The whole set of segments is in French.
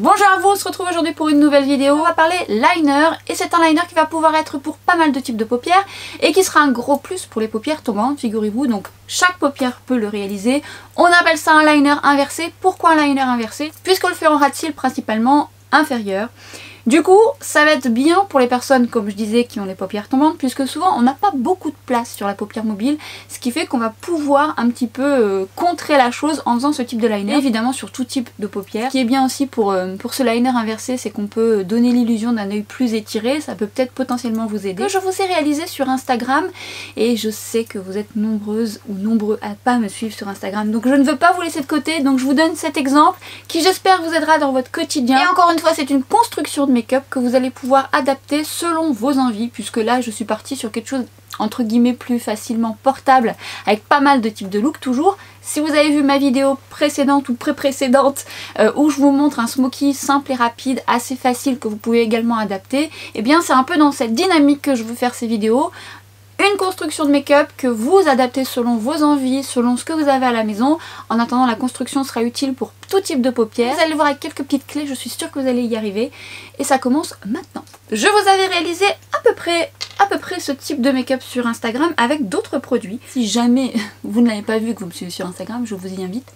Bonjour à vous, on se retrouve aujourd'hui pour une nouvelle vidéo. On va parler liner et c'est un liner qui va pouvoir être pour pas mal de types de paupières et qui sera un gros plus pour les paupières tombantes, figurez-vous. Donc chaque paupière peut le réaliser. On appelle ça un liner inversé. Pourquoi un liner inversé? Puisqu'on le fait en ras de cils principalement inférieur. Du coup, ça va être bien pour les personnes, comme je disais, qui ont les paupières tombantes, puisque souvent on n'a pas beaucoup de place sur la paupière mobile, ce qui fait qu'on va pouvoir un petit peu contrer la chose en faisant ce type de liner, évidemment sur tout type de paupières. Ce qui est bien aussi pour ce liner inversé, c'est qu'on peut donner l'illusion d'un œil plus étiré, ça peut peut-être potentiellement vous aider. Je vous ai réalisé sur Instagram, et je sais que vous êtes nombreuses ou nombreux à pas me suivre sur Instagram, donc je ne veux pas vous laisser de côté, donc je vous donne cet exemple qui j'espère vous aidera dans votre quotidien. Et encore une fois, c'est une construction de make-up que vous allez pouvoir adapter selon vos envies, puisque là je suis partie sur quelque chose entre guillemets plus facilement portable avec pas mal de types de looks toujours. Si vous avez vu ma vidéo précédente ou pré-précédente où je vous montre un smoky simple et rapide, assez facile, que vous pouvez également adapter, et bien c'est un peu dans cette dynamique que je veux faire ces vidéos. Une construction de make-up que vous adaptez selon vos envies, selon ce que vous avez à la maison. En attendant, la construction sera utile pour tout type de paupières. Vous allez voir avec quelques petites clés, je suis sûre que vous allez y arriver. Et ça commence maintenant. Je vous avais réalisé à peu près ce type de make-up sur Instagram avec d'autres produits. Si jamais vous ne l'avez pas vu et que vous me suivez sur Instagram, je vous y invite.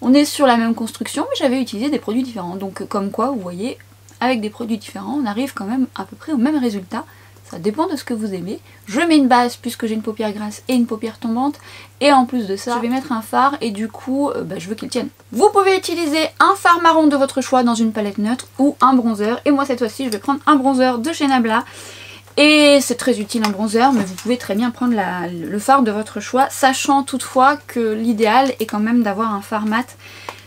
On est sur la même construction, mais j'avais utilisé des produits différents. Donc comme quoi, vous voyez, avec des produits différents, on arrive quand même à peu près au même résultat. Ça dépend de ce que vous aimez. Je mets une base puisque j'ai une paupière grasse et une paupière tombante. Et en plus de ça, je vais mettre un fard et du coup, je veux qu'il tienne. Vous pouvez utiliser un fard marron de votre choix dans une palette neutre ou un bronzer. Et moi cette fois-ci, je vais prendre un bronzer de chez Nabla. Et c'est très utile un bronzer, mais vous pouvez très bien prendre le fard de votre choix. Sachant toutefois que l'idéal est quand même d'avoir un fard mat.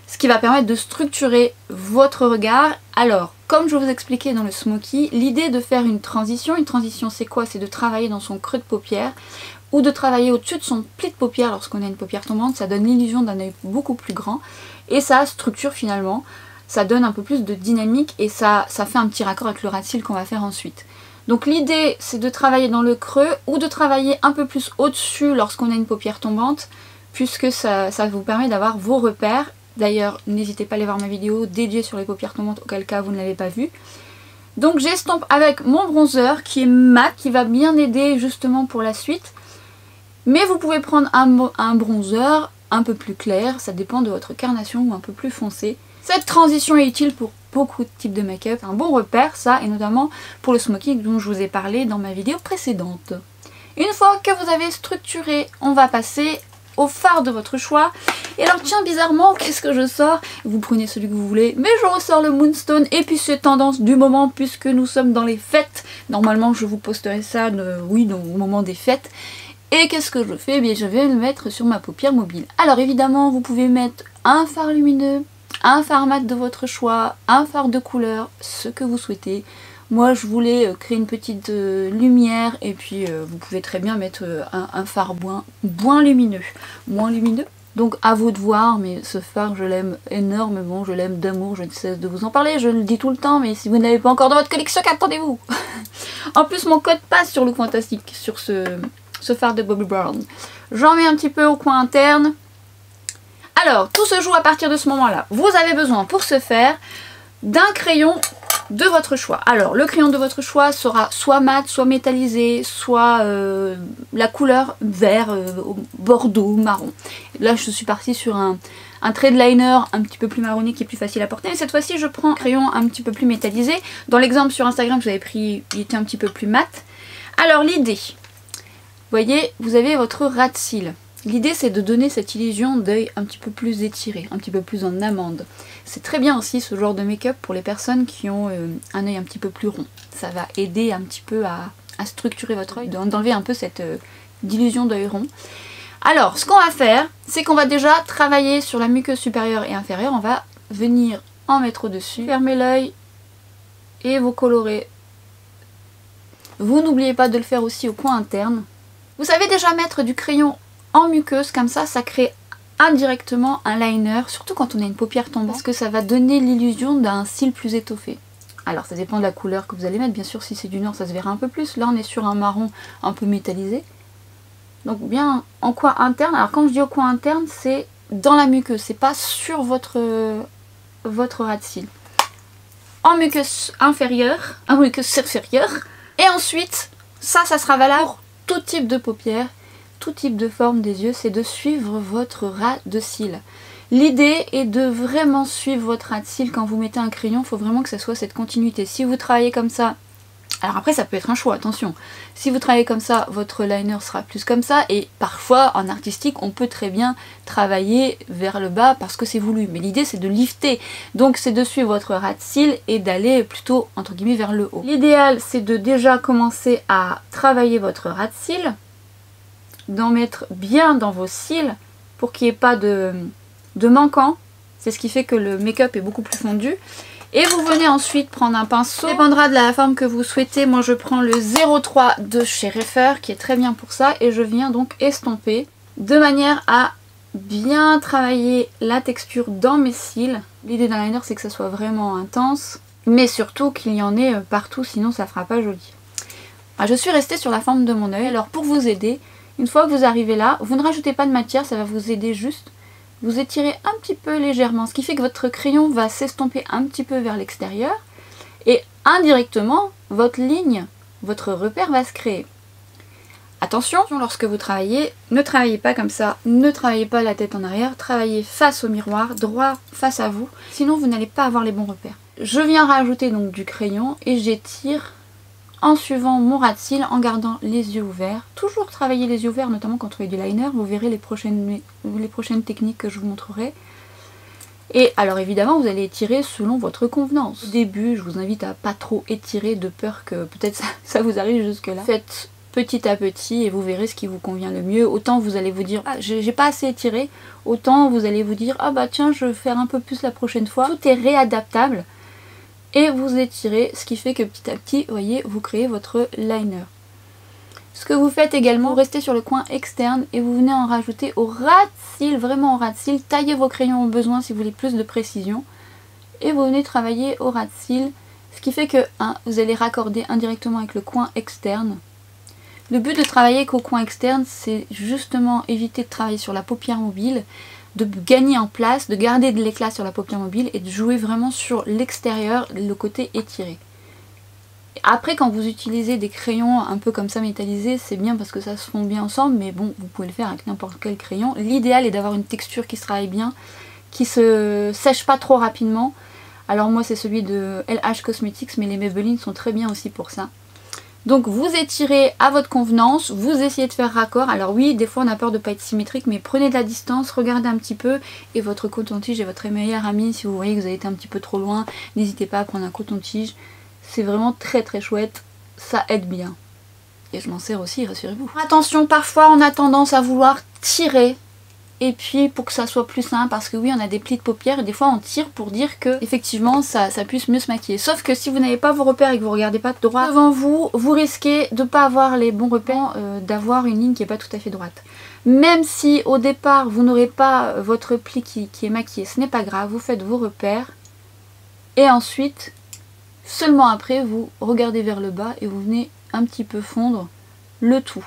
Ce qui va permettre de structurer votre regard. Alors, comme je vous expliquais dans le smoky, l'idée de faire une transition c'est quoi? C'est de travailler dans son creux de paupière ou de travailler au-dessus de son pli de paupière lorsqu'on a une paupière tombante. Ça donne l'illusion d'un œil beaucoup plus grand et ça structure finalement, ça donne un peu plus de dynamique et ça fait un petit raccord avec le ras de cils qu'on va faire ensuite. Donc l'idée c'est de travailler dans le creux ou de travailler un peu plus au-dessus lorsqu'on a une paupière tombante, puisque ça vous permet d'avoir vos repères. D'ailleurs, n'hésitez pas à aller voir ma vidéo dédiée sur les paupières tombantes, auquel cas vous ne l'avez pas vue. Donc j'estompe avec mon bronzer qui est mat, qui va bien aider justement pour la suite. Mais vous pouvez prendre un bronzer un peu plus clair, ça dépend de votre carnation, ou un peu plus foncé. Cette transition est utile pour beaucoup de types de make-up. C'est un bon repère ça, et notamment pour le smoky dont je vous ai parlé dans ma vidéo précédente. Une fois que vous avez structuré, on va passer au fard de votre choix. Et alors tiens, bizarrement, qu'est-ce que je sors? Vous prenez celui que vous voulez, mais je ressors le Moonstone et puis c'est tendance du moment puisque nous sommes dans les fêtes. Normalement je vous posterai ça au moment des fêtes. Et qu'est-ce que je fais? Eh bien je vais le mettre sur ma paupière mobile. Alors évidemment vous pouvez mettre un fard lumineux, un fard mat de votre choix, un fard de couleur, ce que vous souhaitez. Moi je voulais créer une petite lumière et puis vous pouvez très bien mettre un fard moins lumineux. Donc à vous de voir, mais ce fard je l'aime énormément, je l'aime d'amour, je ne cesse de vous en parler, je le dis tout le temps, mais si vous n'avez pas encore dans votre collection, qu'attendez-vous? En plus mon code passe sur Look Fantastique, sur ce fard de Bobbi Brown. J'en mets un petit peu au coin interne. Alors tout se joue à partir de ce moment-là. Vous avez besoin pour ce faire d'un crayon de votre choix. Alors le crayon de votre choix sera soit mat, soit métallisé, soit la couleur vert, bordeaux, marron. Là je suis partie sur un trait de liner un petit peu plus marronné qui est plus facile à porter. Mais cette fois-ci je prends un crayon un petit peu plus métallisé. Dans l'exemple sur Instagram que j'avais pris, il était un petit peu plus mat. Alors l'idée, vous voyez, vous avez votre ras de cils. L'idée c'est de donner cette illusion d'œil un petit peu plus étiré, un petit peu plus en amande. C'est très bien aussi ce genre de make-up pour les personnes qui ont un œil un petit peu plus rond. Ça va aider un petit peu à structurer votre œil, d'enlever un peu cette illusion d'œil rond. Alors ce qu'on va faire, c'est qu'on va déjà travailler sur la muqueuse supérieure et inférieure. On va venir en mettre au-dessus, fermer l'œil et vous colorer. Vous n'oubliez pas de le faire aussi au coin interne. Vous savez déjà mettre du crayon en muqueuse, comme ça crée indirectement un liner, surtout quand on a une paupière tombante, parce que ça va donner l'illusion d'un cil plus étoffé. Alors ça dépend de la couleur que vous allez mettre, bien sûr si c'est du noir ça se verra un peu plus, là on est sur un marron un peu métallisé. Donc bien en coin interne, alors quand je dis au coin interne c'est dans la muqueuse, c'est pas sur votre ras de cils. en muqueuse inférieure, en muqueuse supérieure. Et ensuite, ça sera valable pour tout type de paupières, tout type de forme des yeux, c'est de suivre votre ras de cils. L'idée est de vraiment suivre votre ras de cils quand vous mettez un crayon, il faut vraiment que ça soit cette continuité. Si vous travaillez comme ça, alors après ça peut être un choix, attention. Si vous travaillez comme ça, votre liner sera plus comme ça et parfois en artistique on peut très bien travailler vers le bas parce que c'est voulu. Mais l'idée c'est de lifter, donc c'est de suivre votre ras de cils et d'aller plutôt entre guillemets vers le haut. L'idéal c'est de déjà commencer à travailler votre ras de cils, d'en mettre bien dans vos cils pour qu'il n'y ait pas de manquant. C'est ce qui fait que le make-up est beaucoup plus fondu. Et vous venez ensuite prendre un pinceau, ça dépendra de la forme que vous souhaitez. Moi je prends le 03 de chez Refer qui est très bien pour ça et je viens donc estomper de manière à bien travailler la texture dans mes cils. L'idée d'un liner c'est que ça soit vraiment intense mais surtout qu'il y en ait partout sinon ça fera pas joli. Je suis restée sur la forme de mon œil. Alors pour vous aider, une fois que vous arrivez là, vous ne rajoutez pas de matière, ça va vous aider juste. Vous étirez un petit peu légèrement, ce qui fait que votre crayon va s'estomper un petit peu vers l'extérieur et indirectement, votre ligne, votre repère va se créer. Attention, lorsque vous travaillez, ne travaillez pas comme ça, ne travaillez pas la tête en arrière, travaillez face au miroir, droit face à vous, sinon vous n'allez pas avoir les bons repères. Je viens rajouter donc du crayon et j'étire en suivant mon ras de cils, en gardant les yeux ouverts. Toujours travailler les yeux ouverts, notamment quand on fait du liner, vous verrez les prochaines techniques que je vous montrerai. Et alors évidemment, vous allez étirer selon votre convenance. Au début, je vous invite à pas trop étirer de peur que peut-être ça vous arrive jusque là. Faites petit à petit et vous verrez ce qui vous convient le mieux. Autant vous allez vous dire, ah, j'ai pas assez étiré, autant vous allez vous dire, ah bah tiens, je vais faire un peu plus la prochaine fois. Tout est réadaptable. Et vous étirez, ce qui fait que petit à petit, vous voyez, vous créez votre liner. Ce que vous faites également, vous restez sur le coin externe et vous venez en rajouter au ras de cils, vraiment au ras de cils. Taillez vos crayons au besoin si vous voulez plus de précision. Et vous venez travailler au ras de cils, ce qui fait que vous allez raccorder indirectement avec le coin externe. Le but de travailler qu'au coin externe, c'est justement éviter de travailler sur la paupière mobile, de gagner en place, de garder de l'éclat sur la paupière mobile et de jouer vraiment sur l'extérieur, le côté étiré. Après, quand vous utilisez des crayons un peu comme ça métallisés, c'est bien parce que ça se fond bien ensemble, mais bon, vous pouvez le faire avec n'importe quel crayon. L'idéal est d'avoir une texture qui se travaille bien, qui se sèche pas trop rapidement. Alors moi c'est celui de LH Cosmetics, mais les Maybelline sont très bien aussi pour ça. Donc vous étirez à votre convenance, vous essayez de faire raccord. Alors oui, des fois on a peur de ne pas être symétrique, mais prenez de la distance, regardez un petit peu. Et votre coton-tige est votre meilleur ami. Si vous voyez que vous avez été un petit peu trop loin, n'hésitez pas à prendre un coton-tige. C'est vraiment très très chouette, ça aide bien. Et je m'en sers aussi, rassurez-vous. Attention, parfois on a tendance à vouloir tirer. Et puis pour que ça soit plus simple, parce que oui on a des plis de paupières et des fois on tire pour dire que effectivement ça puisse mieux se maquiller. Sauf que si vous n'avez pas vos repères et que vous regardez pas droit devant vous, vous risquez de ne pas avoir les bons repères, d'avoir une ligne qui n'est pas tout à fait droite. Même si au départ vous n'aurez pas votre pli qui est maquillé, ce n'est pas grave, vous faites vos repères et ensuite, seulement après, vous regardez vers le bas et vous venez un petit peu fondre le tout.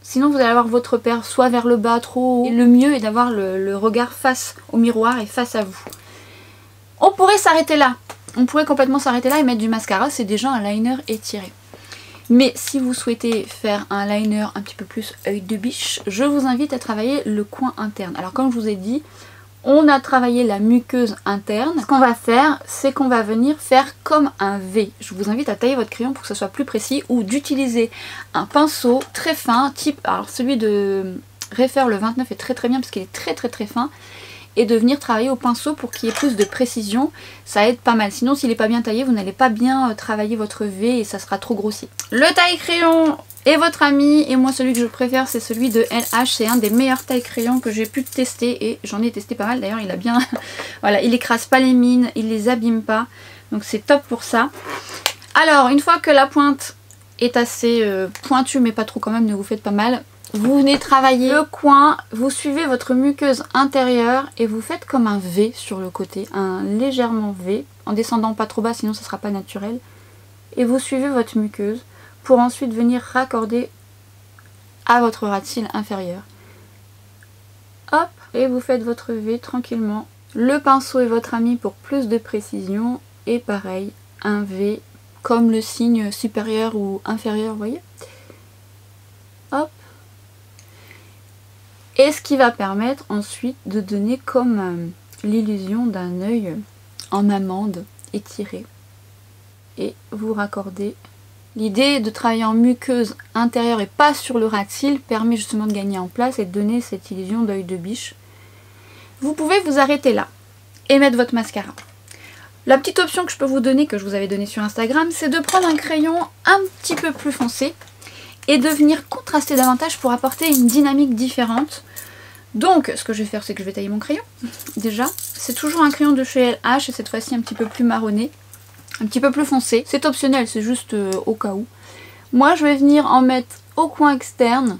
Sinon vous allez avoir votre repère soit vers le bas, trop haut. Et le mieux est d'avoir le regard face au miroir et face à vous. On pourrait s'arrêter là. On pourrait complètement s'arrêter là et mettre du mascara. C'est déjà un liner étiré. Mais si vous souhaitez faire un liner un petit peu plus œil de biche, je vous invite à travailler le coin interne. Alors comme je vous ai dit, on a travaillé la muqueuse interne. Ce qu'on va faire, c'est qu'on va venir faire comme un V. Je vous invite à tailler votre crayon pour que ce soit plus précis ou d'utiliser un pinceau très fin, type, alors celui de Refer le 29 est très très bien parce qu'il est très très très fin, et de venir travailler au pinceau pour qu'il y ait plus de précision, ça aide pas mal. Sinon s'il n'est pas bien taillé, vous n'allez pas bien travailler votre V et ça sera trop grossi. Le taille-crayon est votre ami, et moi celui que je préfère c'est celui de LH, c'est un des meilleurs taille-crayons que j'ai pu tester et j'en ai testé pas mal d'ailleurs. Il a bien, voilà, il écrase pas les mines, il les abîme pas, donc c'est top pour ça. Alors une fois que la pointe est assez pointue mais pas trop quand même, ne vous faites pas mal, vous venez travailler le coin, vous suivez votre muqueuse intérieure et vous faites comme un V sur le côté, un légèrement V, en descendant pas trop bas sinon ça sera pas naturel, et vous suivez votre muqueuse pour ensuite venir raccorder à votre ras de cils inférieur. Hop, et vous faites votre V tranquillement. Le pinceau est votre ami pour plus de précision, et pareil, un V comme le signe supérieur ou inférieur, vous voyez. Hop. Et ce qui va permettre ensuite de donner comme l'illusion d'un œil en amande étiré. Et vous raccordez. L'idée de travailler en muqueuse intérieure et pas sur le ras de cils permet justement de gagner en place et de donner cette illusion d'œil de biche. Vous pouvez vous arrêter là et mettre votre mascara. La petite option que je peux vous donner, que je vous avais donnée sur Instagram, c'est de prendre un crayon un petit peu plus foncé et de venir contraster davantage pour apporter une dynamique différente. Donc ce que je vais faire, c'est que je vais tailler mon crayon. Déjà, c'est toujours un crayon de chez LH et cette fois-ci un petit peu plus marronné, un petit peu plus foncé. C'est optionnel, c'est juste au cas où. Moi je vais venir en mettre au coin externe,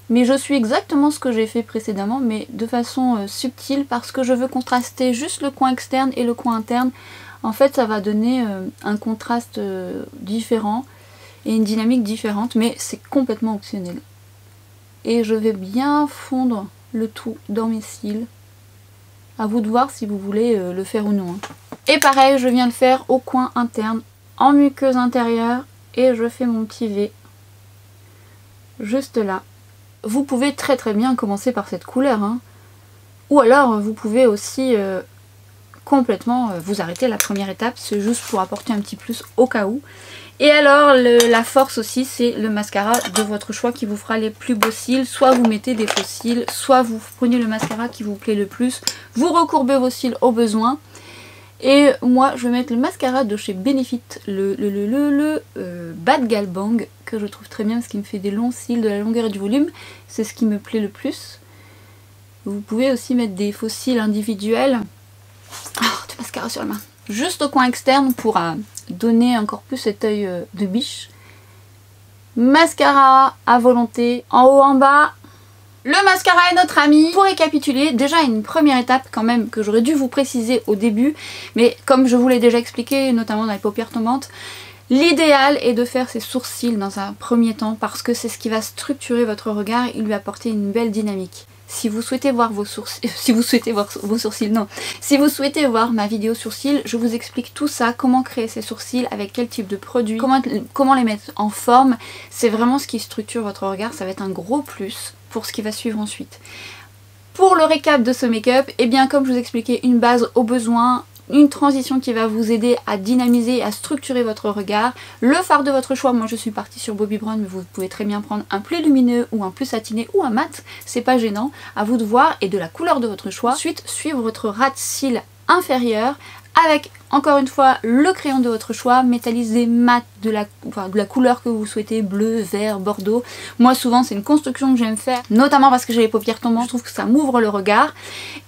mais je suis exactement ce que j'ai fait précédemment, mais de façon subtile, parce que je veux contraster juste le coin externe et le coin interne. En fait ça va donner un contraste différent et une dynamique différente, mais c'est complètement optionnel. Et je vais bien fondre le tout dans mes cils. À vous de voir si vous voulez le faire ou non. Et pareil, je viens le faire au coin interne, en muqueuse intérieure, et je fais mon petit V juste là. Vous pouvez très très bien commencer par cette couleur, hein. Ou alors vous pouvez aussi complètement vous arrêter à la première étape, c'est juste pour apporter un petit plus au cas où. Et alors la force aussi, c'est le mascara de votre choix qui vous fera les plus beaux cils. Soit vous mettez des faux cils, soit vous prenez le mascara qui vous plaît le plus, vous recourbez vos cils au besoin. Et moi je vais mettre le mascara de chez Benefit, le Bad Gal Bang, que je trouve très bien parce qu'il me fait des longs cils, de la longueur et du volume. C'est ce qui me plaît le plus. Vous pouvez aussi mettre des faux cils individuels. Oh, du mascara sur la main. Juste au coin externe pour donner encore plus cet œil de biche. Mascara à volonté, en haut, en bas. Le mascara est notre ami. Pour récapituler, déjà une première étape quand même que j'aurais dû vous préciser au début, mais comme je vous l'ai déjà expliqué, notamment dans les paupières tombantes, l'idéal est de faire ses sourcils dans un premier temps parce que c'est ce qui va structurer votre regard et lui apporter une belle dynamique. Si vous souhaitez voir vos sourcils, si vous souhaitez voir ma vidéo sourcils, je vous explique tout ça, comment créer ces sourcils, avec quel type de produit, comment les mettre en forme. C'est vraiment ce qui structure votre regard, ça va être un gros plus pour ce qui va suivre ensuite. Pour le récap de ce make-up, eh bien comme je vous expliquais, une base au besoin, une transition qui va vous aider à dynamiser et à structurer votre regard. Le fard de votre choix, moi je suis partie sur Bobbi Brown, mais vous pouvez très bien prendre un plus lumineux ou un plus satiné ou un mat, c'est pas gênant, à vous de voir, et de la couleur de votre choix. Ensuite, suivre votre ras de cils inférieur avec, encore une fois, le crayon de votre choix, métallisé mat de la couleur que vous souhaitez, bleu, vert, bordeaux. Moi souvent c'est une construction que j'aime faire, notamment parce que j'ai les paupières tombantes, je trouve que ça m'ouvre le regard.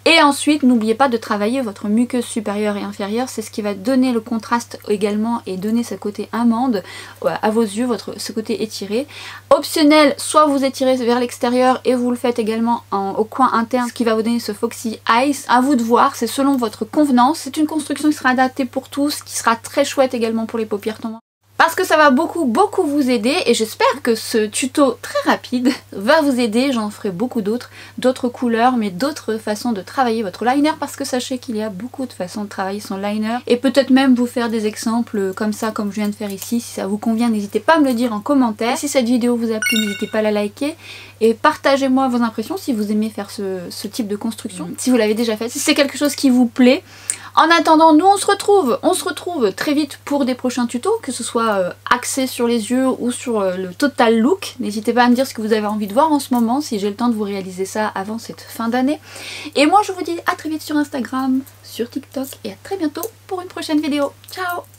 Et ensuite n'oubliez pas de travailler votre muqueuse supérieure et inférieure, c'est ce qui va donner le contraste également et donner ce côté amande à vos yeux, ce côté étiré. Optionnel, soit vous étirez vers l'extérieur et vous le faites également au coin interne, ce qui va vous donner ce Foxy Eyes. À vous de voir, c'est selon votre convenance. C'est une construction qui sera adaptée pour tous, qui sera très chouette également pour les paupières tombantes. Parce que ça va beaucoup vous aider et j'espère que ce tuto très rapide va vous aider. J'en ferai beaucoup d'autres couleurs, mais d'autres façons de travailler votre liner, parce que sachez qu'il y a beaucoup de façons de travailler son liner et peut-être même vous faire des exemples comme ça, comme je viens de faire ici. Si ça vous convient, n'hésitez pas à me le dire en commentaire. Si cette vidéo vous a plu, n'hésitez pas à la liker et partagez-moi vos impressions si vous aimez faire ce type de construction, si vous l'avez déjà fait, si c'est quelque chose qui vous plaît. En attendant, nous on se retrouve très vite pour des prochains tutos, que ce soit axé sur les yeux ou sur le total look. N'hésitez pas à me dire ce que vous avez envie de voir en ce moment, si j'ai le temps de vous réaliser ça avant cette fin d'année. Et moi je vous dis à très vite sur Instagram, sur TikTok, et à très bientôt pour une prochaine vidéo. Ciao!